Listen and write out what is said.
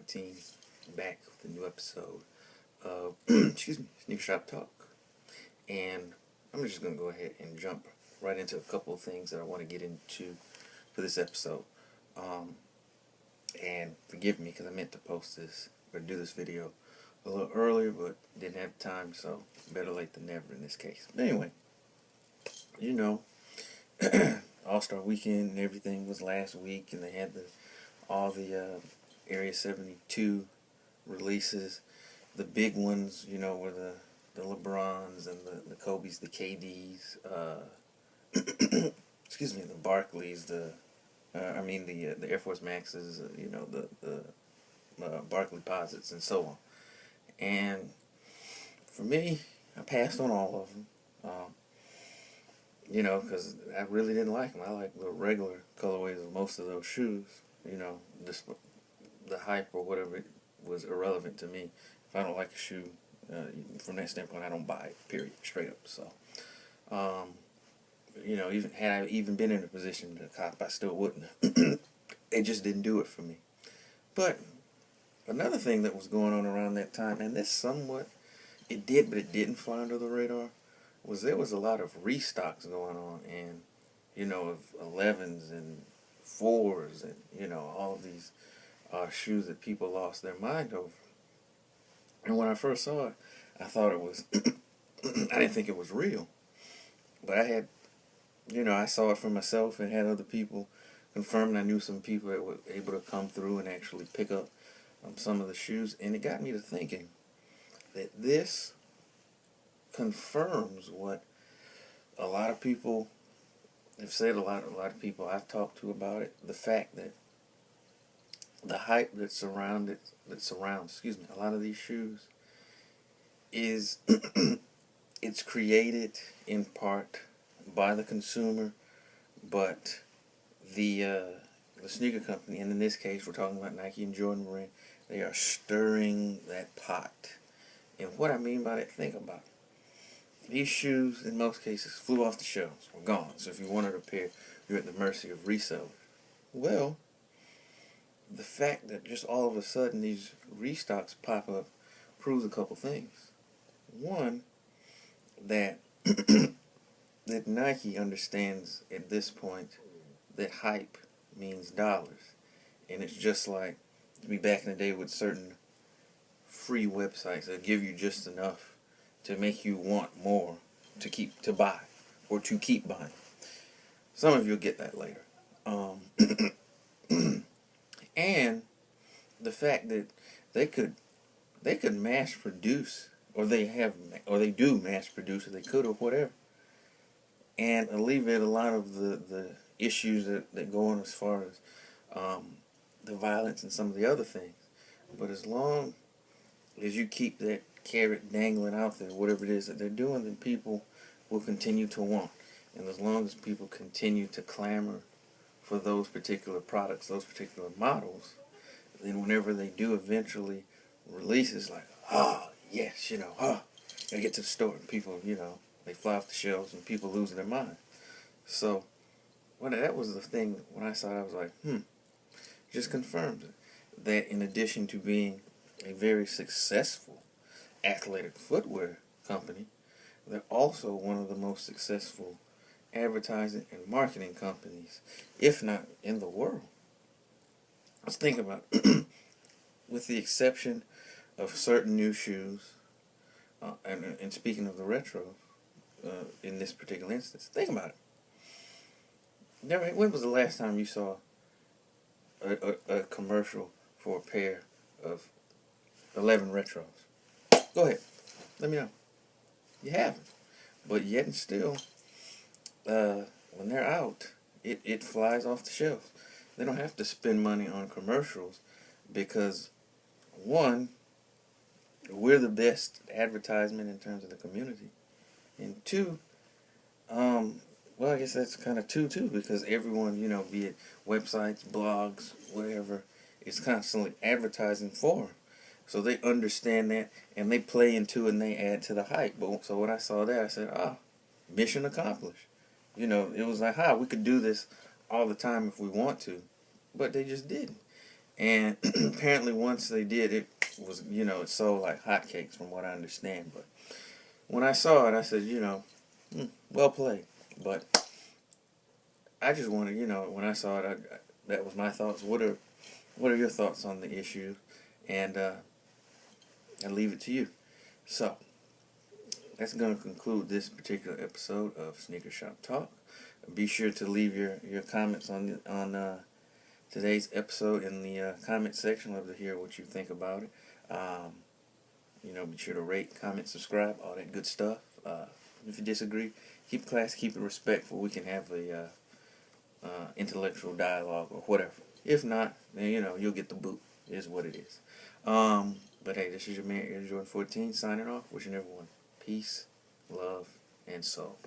team, back with a new episode of SneakerShopTalk. And I'm just going to go ahead and jump right into a couple of things that I want to get into for this episode. And forgive me because I meant to post this or do this video a little earlier, but didn't have time, so better late than never in this case. But anyway, All-Star Weekend and everything was last week, and they had all the Area 72 releases. The big ones, were the LeBrons and the Kobe's, the KD's, the Barkleys, the Air Force Maxes, the Barkley Posits, and so on. And for me, I passed on all of them. Because I really didn't like them. I like the regular colorways of most of those shoes. The hype or whatever was irrelevant to me. If I don't like a shoe, from that standpoint, I don't buy it, period, straight up. So, even had I even been in a position to cop, I still wouldn't. It just didn't do it for me. But another thing that was going on around that time, and this somewhat, it did, but it didn't fly under the radar, was there was a lot of restocks going on, and of 11s and 4s, and all of these shoes that people lost their mind over. And when I first saw it, I thought it was I didn't think it was real, but I had I saw it for myself and had other people confirm, and I knew some people that were able to come through and actually pick up some of the shoes, and it got me to thinking that this confirms what a lot of people have said, a lot of people I've talked to about it, the fact that the hype that surrounds a lot of these shoes is it's created in part by the consumer, but the sneaker company, and in this case we're talking about Nike and Jordan Brand, they are stirring that pot. And what I mean by that, think about it. These shoes, in most cases, flew off the shelves, were gone. So if you wanted a pair, you're at the mercy of resellers. Well, the fact that just all of a sudden these restocks pop up proves a couple things. One, that that Nike understands at this point that hype means dollars. And it's just like back in the day with certain free websites that give you just enough to make you want more to buy or to keep buying. Some of you'll get that later. And the fact that they could mass produce, or they do mass produce, or they could, or whatever, and alleviate a lot of the issues that go on as far as the violence and some of the other things. But as long as you keep that carrot dangling out there, whatever it is that they're doing, then people will continue to want. And as long as people continue to clamor for those particular products, those particular models, then whenever they do eventually release, it's like, yes, gotta get to the store, and people, they fly off the shelves and people losing their mind. So, that was the thing when I saw it, I was like, just confirms it. That in addition to being a very successful athletic footwear company, they're also one of the most successful advertising and marketing companies, if not in the world. Let's think about it. With the exception of certain new shoes, and speaking of the retro, in this particular instance, think about it. When was the last time you saw a commercial for a pair of 11 retros? Go ahead. Let me know. You haven't. But yet and still, when they're out, it flies off the shelves. They don't have to spend money on commercials because, one, we're the best advertisement in terms of the community. And two, I guess that's kind of two too, because everyone, be it websites, blogs, whatever, is constantly advertising for them. So they understand that, and they play into it, and they add to the hype. So when I saw that, I said, mission accomplished. It was like, we could do this all the time if we want to. But they just didn't. And apparently once they did, it was, it sold like hotcakes from what I understand. But when I saw it, I said, well played. But I just wanted, when I saw it, that was my thoughts. What are your thoughts on the issue? And I leave it to you. So that's going to conclude this particular episode of Sneaker Shop Talk. Be sure to leave your comments on today's episode in the comment section. Love to hear what you think about it. Be sure to rate, comment, subscribe, all that good stuff. If you disagree, keep it class, keep it respectful. We can have a intellectual dialogue or whatever. If not, then you'll get the boot. It is what it is. But hey, this is your man Air Jordan 14 signing off. Wishing everyone peace, love, and soul.